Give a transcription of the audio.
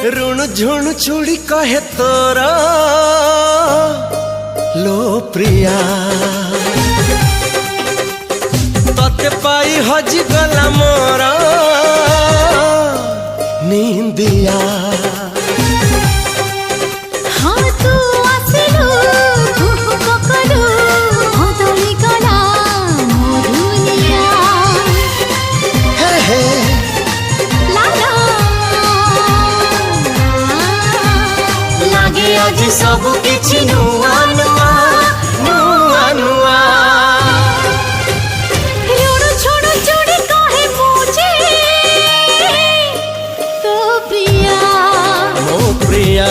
ऋण झुण छुड़ी कहे तोरा लो प्रिया तते पाई हज गला मोरा नींदिया। हाँ तू आसिलु पकड़ू हदली गला मोरुनिया हे हे लाला लागे आज सब किछि नुआ नुआ नुआ नुआ। ऋण छोड़ चूड़ी काहे पूछे तो प्रिया ओ प्रिया